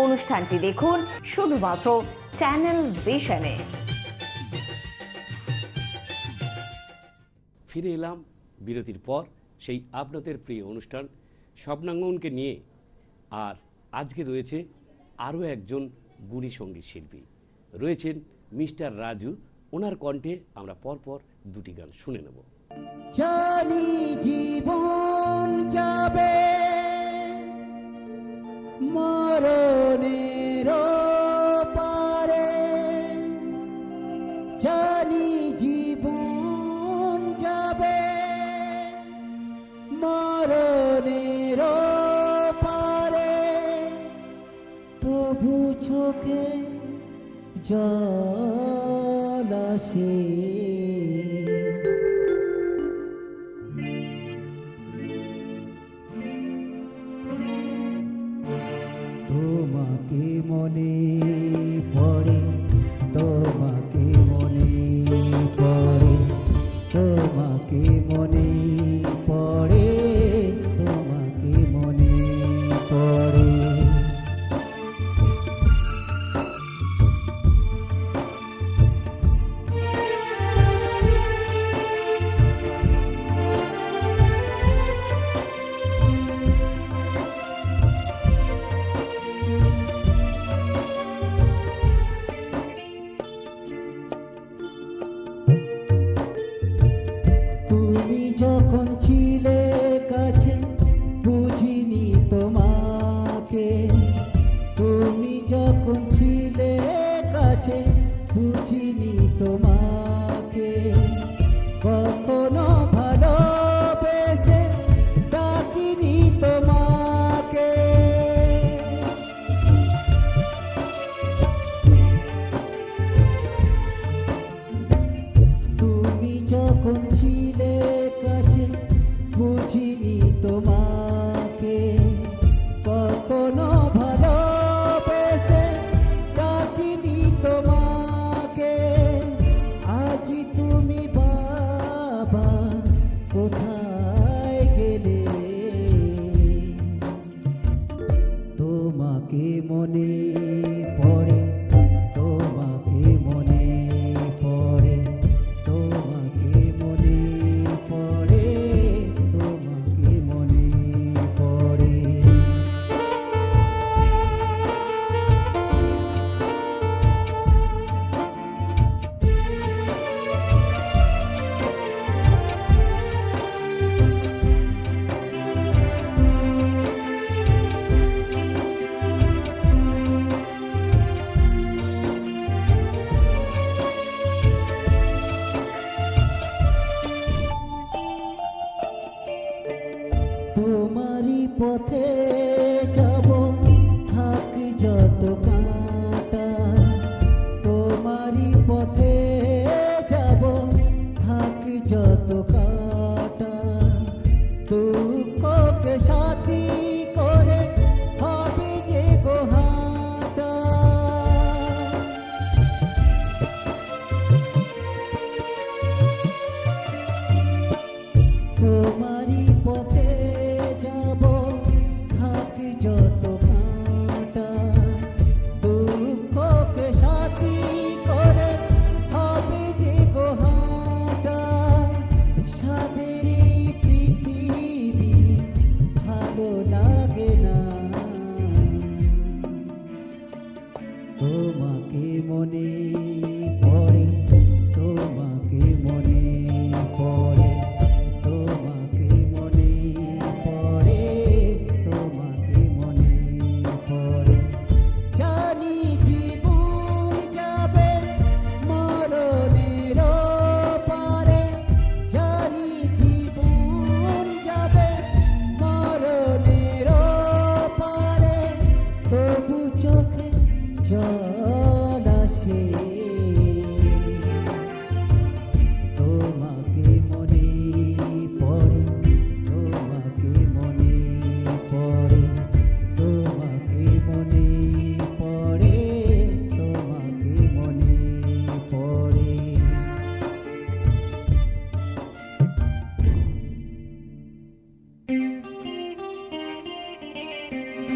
অনুষ্ঠানটি দেখুন শুধুমাত্র চ্যানেল ভিশনে। ফিরে এলাম বিরতির পর সেই আপনাদের প্রিয় অনুষ্ঠান স্বপ্নাঙ্গনকে নিয়ে। আর আজকে রয়েছে আরও একজন গুণী সঙ্গীত শিল্পী, রয়েছেন মিস্টার রাজু। ওনার কণ্ঠে আমরা পরপর দুটি গান শুনে নেব। জানি জীবন যাবে মরণের পারে, জানি জীবন যাবে মরণের পারে, তবু চোখে জল আসে। তোমাকে মনে পড়ে, তোমাকে মনে পড়ে, তোমাকে মনে পড়ে, তোমাকে মনে পড়ে। যখন ছিলে কাছে বুঝিনি তোমাকে, তুমি যখন ছিলে কাছে বুঝিনি তোমাকে, কখনো ভালোবেসে ডাকিনি তোমাকে। তুমি যখন ছিলে বুঝিনি তোমাকে, কখনো ভালোবেসে ডাকিনি তোমাকে। আজ তুমি বাবা কোথায় গেলে, তোমাকে মনে পড়ে, তোমাকে মনে পড়ে, তোমাকে মনে পড়ে, তোমাকে মনে পড়ে। তোমারই পথে যাব থাক যত কাঁটা, তোমারই পথে যাব থাক যত কাঁটা, দুঃখকে সাথী করে হবে যে গোহাটা। তোমারই পথে যাব থাক যত কাঁটা, দুঃখকে সাথী করে হবে যে গোহাটা। সাদের এই পৃথিবী ভালো লাগে না, তোমাকে মনে